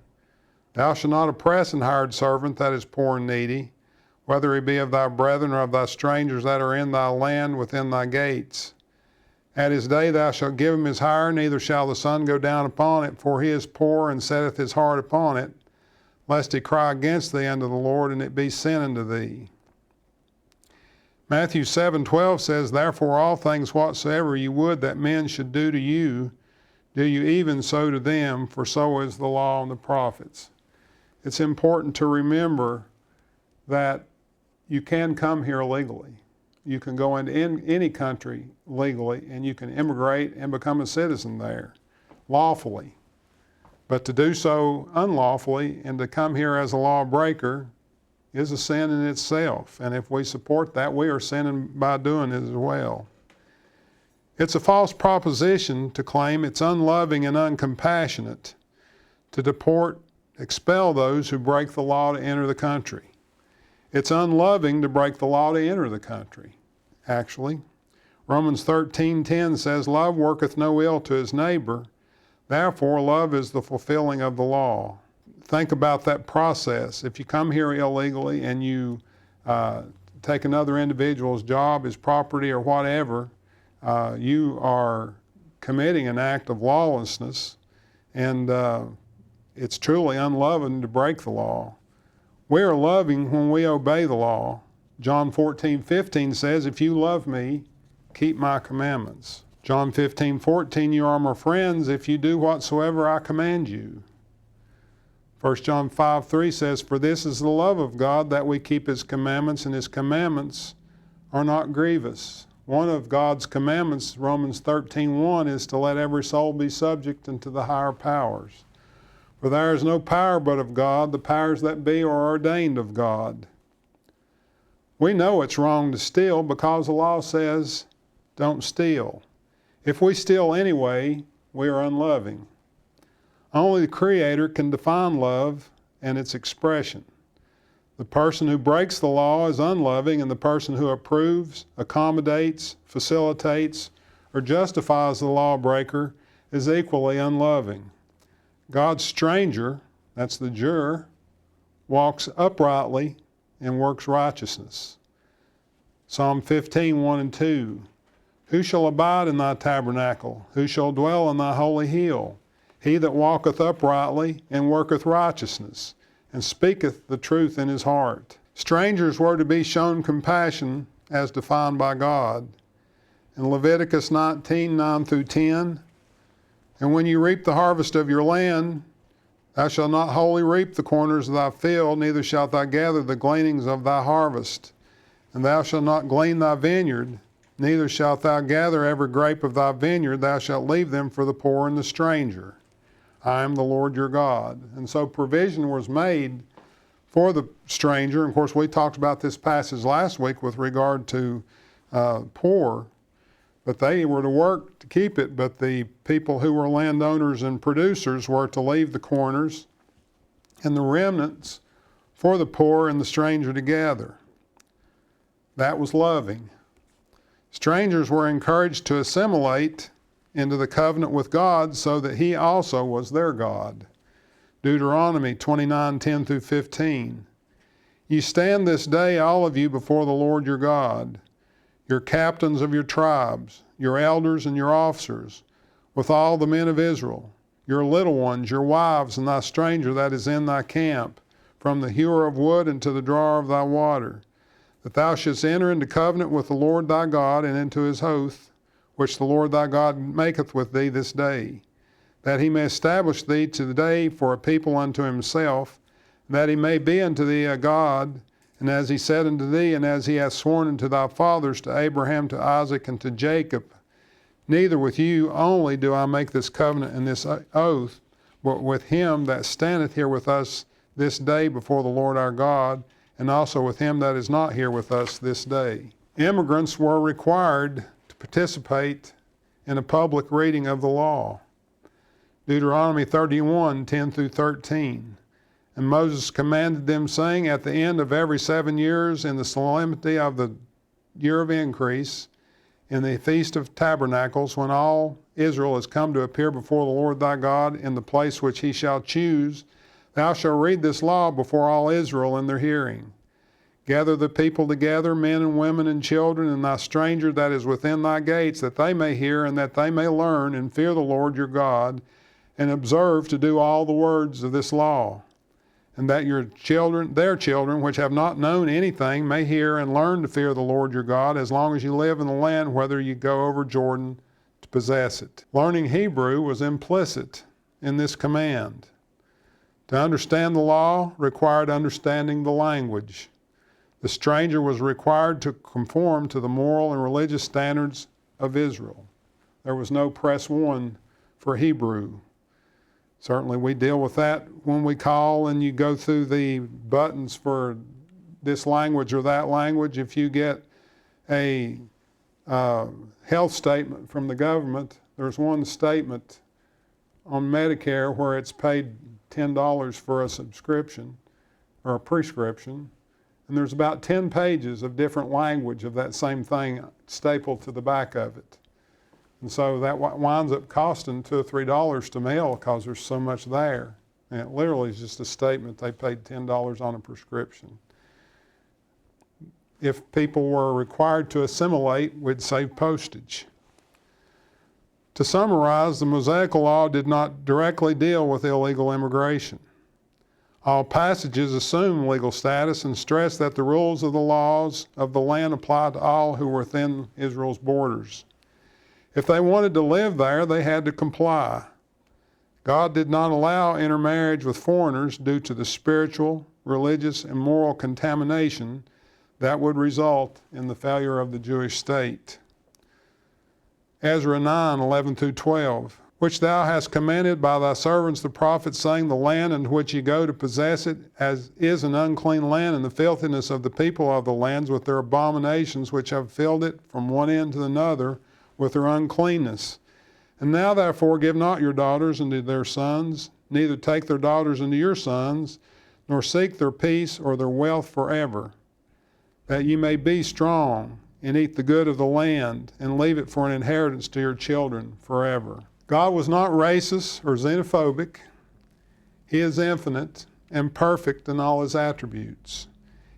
Thou shalt not oppress an hired servant that is poor and needy, whether he be of thy brethren or of thy strangers that are in thy land within thy gates. At his day thou shalt give him his hire, neither shall the sun go down upon it, for he is poor and setteth his heart upon it, lest he cry against thee unto the Lord, and it be sin unto thee. Matthew 7:12 says, Therefore all things whatsoever you would that men should do to you, do you even so to them, for so is the law and the prophets. It's important to remember that you can come here legally. You can go into any country legally, and you can immigrate and become a citizen there lawfully. But to do so unlawfully and to come here as a lawbreaker is a sin in itself. And if we support that, we are sinning by doing it as well. It's a false proposition to claim it's unloving and uncompassionate to deport, expel those who break the law to enter the country. It's unloving to break the law to enter the country, actually. Romans 13:10 says, Love worketh no ill to his neighbor. Therefore, love is the fulfilling of the law. Think about that process. If you come here illegally and you take another individual's job, his property, or whatever, you are committing an act of lawlessness, and it's truly unloving to break the law. We are loving when we obey the law. John 14:15 says, If you love me, keep my commandments. John 15:14, you are my friends if you do whatsoever I command you. 1 John 5:3 says, For this is the love of God, that we keep his commandments, and his commandments are not grievous. One of God's commandments, Romans 13:1, is to let every soul be subject unto the higher powers. For there is no power but of God, the powers that be are ordained of God. We know it's wrong to steal because the law says, don't steal. If we steal anyway, we are unloving. Only the Creator can define love and its expression. The person who breaks the law is unloving, and the person who approves, accommodates, facilitates, or justifies the lawbreaker is equally unloving. God's stranger, that's the juror, walks uprightly and works righteousness. Psalm 15:1 and 2. Who shall abide in thy tabernacle? Who shall dwell in thy holy hill? He that walketh uprightly and worketh righteousness, and speaketh the truth in his heart. Strangers were to be shown compassion as defined by God. In Leviticus 19:9 through 10, And when you reap the harvest of your land, thou shalt not wholly reap the corners of thy field, neither shalt thou gather the gleanings of thy harvest. And thou shalt not glean thy vineyard, Neither shalt thou gather every grape of thy vineyard, thou shalt leave them for the poor and the stranger. I am the Lord your God. And so provision was made for the stranger. And of course, we talked about this passage last week with regard to poor, but they were to work to keep it, but the people who were landowners and producers were to leave the corners and the remnants for the poor and the stranger to gather. That was loving. Strangers were encouraged to assimilate into the covenant with God so that he also was their God. Deuteronomy 29:10 through 15. You stand this day, all of you, before the Lord your God, your captains of your tribes, your elders and your officers, with all the men of Israel, your little ones, your wives, and thy stranger that is in thy camp, from the hewer of wood and to the drawer of thy water, that thou shouldst enter into covenant with the Lord thy God and into his oath, which the Lord thy God maketh with thee this day, that he may establish thee today for a people unto himself, that he may be unto thee a God, and as he said unto thee, and as he hath sworn unto thy fathers, to Abraham, to Isaac, and to Jacob. Neither with you only do I make this covenant and this oath, but with him that standeth here with us this day before the Lord our God, and also with him that is not here with us this day. Immigrants were required to participate in a public reading of the law. Deuteronomy 31:10 through 13. And Moses commanded them, saying, at the end of every 7 years, in the solemnity of the year of increase, in the feast of tabernacles, when all Israel is come to appear before the Lord thy God in the place which he shall choose, thou shalt read this law before all Israel in their hearing. Gather the people together, men and women and children, and thy stranger that is within thy gates, that they may hear and that they may learn and fear the Lord your God, and observe to do all the words of this law, and that your children, their children, which have not known anything, may hear and learn to fear the Lord your God as long as you live in the land, whether you go over Jordan to possess it. Learning Hebrew was implicit in this command. To understand the law required understanding the language. The stranger was required to conform to the moral and religious standards of Israel. There was no press one for Hebrew. Certainly we deal with that when we call and you go through the buttons for this language or that language. If you get a health statement from the government, there's one statement on Medicare where it's paid $10 for a subscription or a prescription, and there's about 10 pages of different language of that same thing stapled to the back of it. And so that winds up costing $2 or $3 to mail because there's so much there. And it literally is just a statement they paid $10 on a prescription. If people were required to assimilate, we'd save postage. To summarize, the Mosaic Law did not directly deal with illegal immigration. All passages assume legal status and stress that the rules of the laws of the land apply to all who were within Israel's borders. If they wanted to live there, they had to comply. God did not allow intermarriage with foreigners due to the spiritual, religious, and moral contamination that would result in the failure of the Jewish state. Ezra 9:11 through 12. Which thou hast commanded by thy servants the prophets, saying, the land into which ye go to possess it as is an unclean land, and the filthiness of the people of the lands with their abominations which have filled it from one end to another with their uncleanness. And now therefore give not your daughters unto their sons, neither take their daughters unto your sons, nor seek their peace or their wealth forever, that ye may be strong and eat the good of the land, and leave it for an inheritance to your children forever. God was not racist or xenophobic. He is infinite and perfect in all his attributes.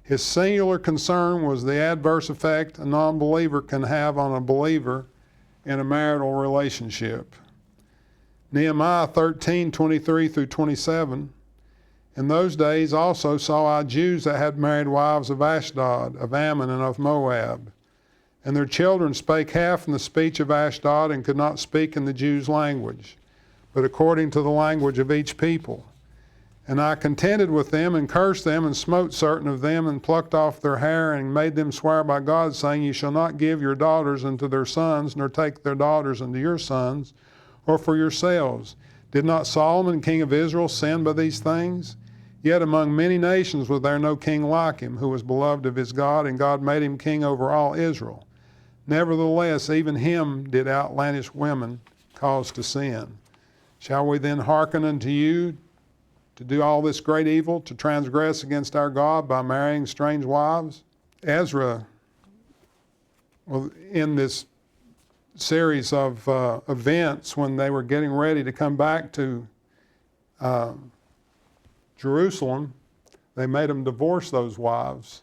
His singular concern was the adverse effect a non-believer can have on a believer in a marital relationship. Nehemiah 13:23 through 27. In those days also saw I Jews that had married wives of Ashdod, of Ammon, and of Moab. And their children spake half in the speech of Ashdod, and could not speak in the Jews' language, but according to the language of each people. And I contended with them and cursed them and smote certain of them and plucked off their hair and made them swear by God, saying, "You shall not give your daughters unto their sons, nor take their daughters unto your sons, or for yourselves. Did not Solomon, king of Israel, sin by these things? Yet among many nations was there no king like him, who was beloved of his God, and God made him king over all Israel. Nevertheless, even him did outlandish women cause to sin. Shall we then hearken unto you to do all this great evil, to transgress against our God by marrying strange wives?" Ezra, well, in this series of events when they were getting ready to come back to Jerusalem, they made them divorce those wives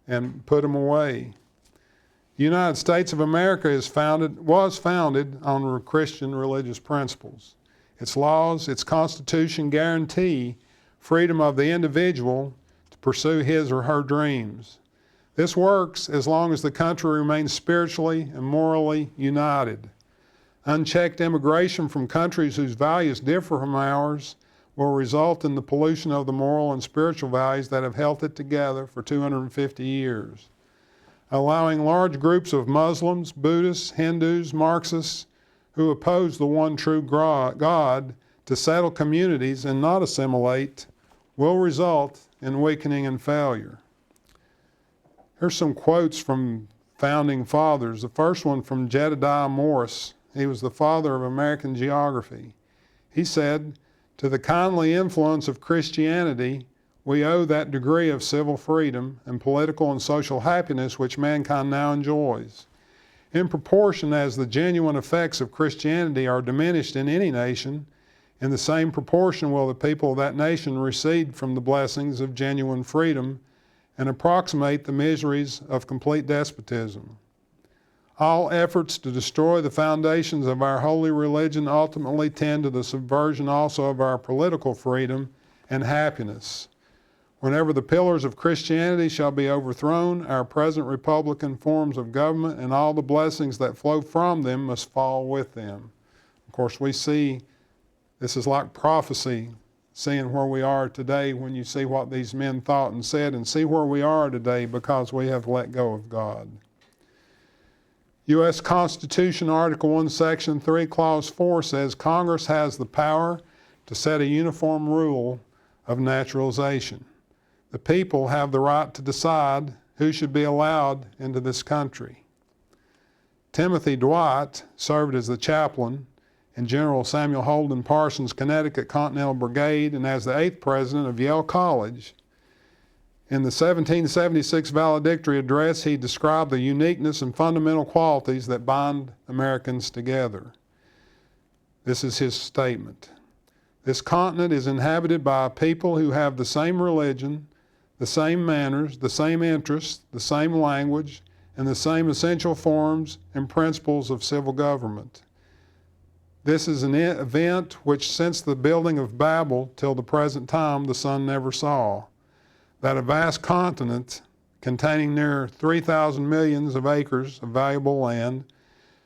and put them away. The United States of America was founded on Christian religious principles. Its laws, its Constitution guarantee freedom of the individual to pursue his or her dreams. This works as long as the country remains spiritually and morally united. Unchecked immigration from countries whose values differ from ours will result in the pollution of the moral and spiritual values that have held it together for 250 years. Allowing large groups of Muslims, Buddhists, Hindus, Marxists, who oppose the one true God to settle communities and not assimilate will result in weakening and failure. Here's some quotes from founding fathers. The first one from Jedediah Morris. He was the father of American geography. He said, "To the kindly influence of Christianity, we owe that degree of civil freedom and political and social happiness which mankind now enjoys. In proportion as the genuine effects of Christianity are diminished in any nation, in the same proportion will the people of that nation recede from the blessings of genuine freedom and approximate the miseries of complete despotism. All efforts to destroy the foundations of our holy religion ultimately tend to the subversion also of our political freedom and happiness. Whenever the pillars of Christianity shall be overthrown, our present republican forms of government and all the blessings that flow from them must fall with them." Of course, we see this is like prophecy, seeing where we are today when you see what these men thought and said, and see where we are today because we have let go of God. U.S. Constitution, Article 1, Section 3, Clause 4 says, "Congress has the power to set a uniform rule of naturalization. The people have the right to decide who should be allowed into this country." Timothy Dwight served as the chaplain in General Samuel Holden Parsons' Connecticut Continental Brigade and as the 8th president of Yale College. In the 1776 valedictory address, he described the uniqueness and fundamental qualities that bind Americans together. This is his statement. "This continent is inhabited by a people who have the same religion, the same manners, the same interests, the same language, and the same essential forms and principles of civil government. This is an event which since the building of Babel till the present time the sun never saw, that a vast continent containing near 3,000 millions of acres of valuable land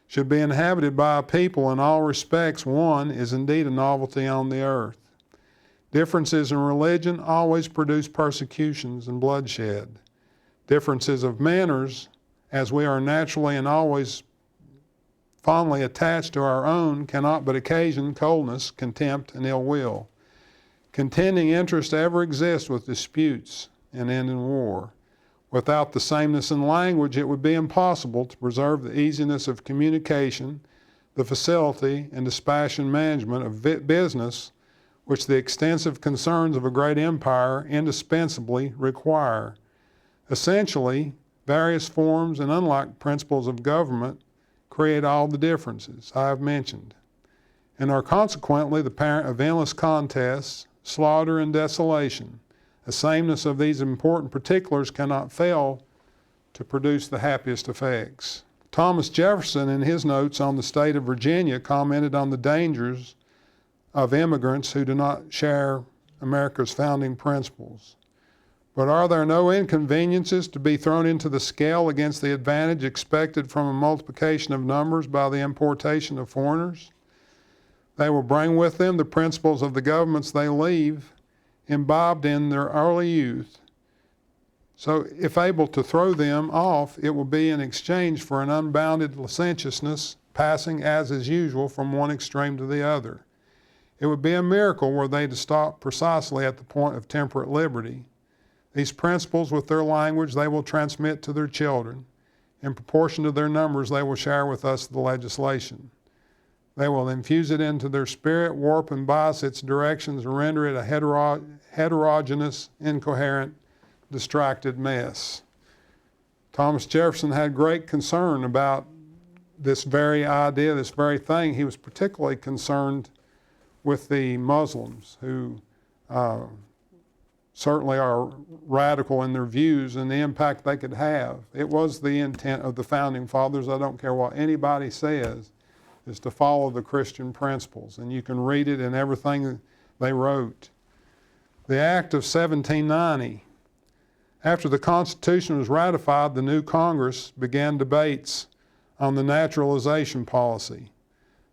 should be inhabited by a people in all respects one is indeed a novelty on the earth. Differences in religion always produce persecutions and bloodshed. Differences of manners, as we are naturally and always fondly attached to our own, cannot but occasion coldness, contempt, and ill will. Contending interests ever exist with disputes and end in war. Without the sameness in language, it would be impossible to preserve the easiness of communication, the facility and dispassionate management of business which the extensive concerns of a great empire indispensably require. Essentially, various forms and unlike principles of government create all the differences I have mentioned, and are consequently the parent of endless contests, slaughter, and desolation. A sameness of these important particulars cannot fail to produce the happiest effects." Thomas Jefferson, in his notes on the state of Virginia, commented on the dangers of immigrants who do not share America's founding principles. "But are there no inconveniences to be thrown into the scale against the advantage expected from a multiplication of numbers by the importation of foreigners? They will bring with them the principles of the governments they leave, imbibed in their early youth. So if able to throw them off, it will be in exchange for an unbounded licentiousness, passing as is usual from one extreme to the other. It would be a miracle were they to stop precisely at the point of temperate liberty. These principles with their language they will transmit to their children. In proportion to their numbers, they will share with us the legislation. They will infuse it into their spirit, warp and bias its directions, and render it a heterogeneous, incoherent, distracted mess. Thomas Jefferson had great concern about this very idea, this very thing. He was particularly concerned with the Muslims who certainly are radical in their views and the impact they could have. It was the intent of the Founding Fathers, I don't care what anybody says, is to follow the Christian principles. And you can read it in everything they wrote. The Act of 1790. After the Constitution was ratified, the new Congress began debates on the naturalization policy.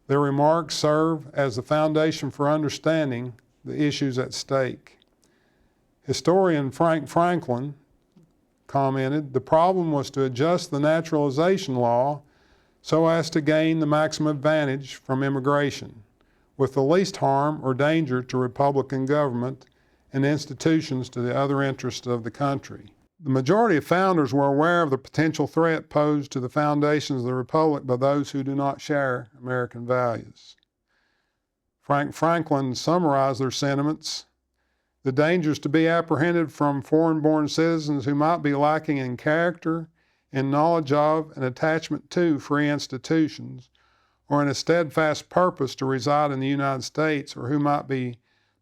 Their remarks serve as the foundation for understanding the issues at stake. Historian Frank Franklin commented, the problem was to adjust the naturalization law so as to gain the maximum advantage from immigration, with the least harm or danger to Republican government and institutions to the other interests of the country. The majority of founders were aware of the potential threat posed to the foundations of the Republic by those who do not share American values. Frank Franklin summarized their sentiments. The dangers to be apprehended from foreign-born citizens who might be lacking in character, in knowledge of, and attachment to free institutions, or in a steadfast purpose to reside in the United States, or who might be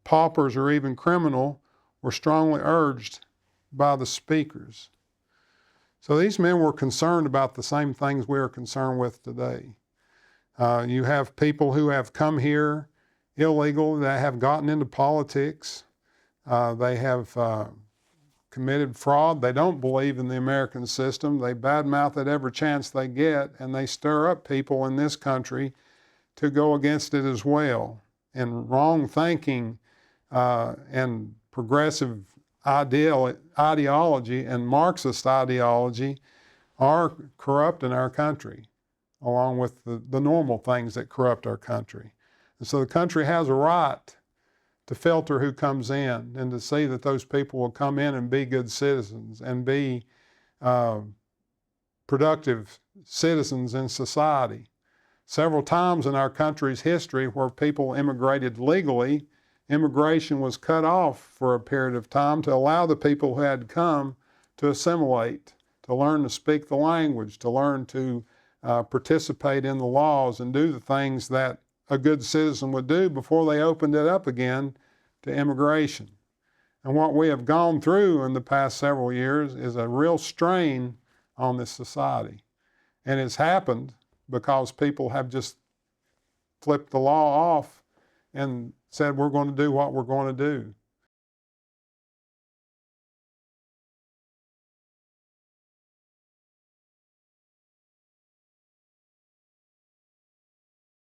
paupers or even criminal, were strongly urged by the speakers. So these men were concerned about the same things we are concerned with today. You have people who have come here illegal, that have gotten into politics. They have committed fraud. They don't believe in the American system. They badmouth at every chance they get, and they stir up people in this country to go against it as well. And wrong thinking and progressive ideology and Marxist ideology are corrupt in our country, along with the normal things that corrupt our country. And so the country has a right to filter who comes in and to see that those people will come in and be good citizens and be productive citizens in society. Several times in our country's history where people immigrated legally, immigration was cut off for a period of time to allow the people who had come to assimilate, to learn to speak the language, to learn to participate in the laws and do the things that a good citizen would do before they opened it up again to immigration. And what we have gone through in the past several years is a real strain on this society. And it's happened because people have just flipped the law off and said, we're going to do what we're going to do.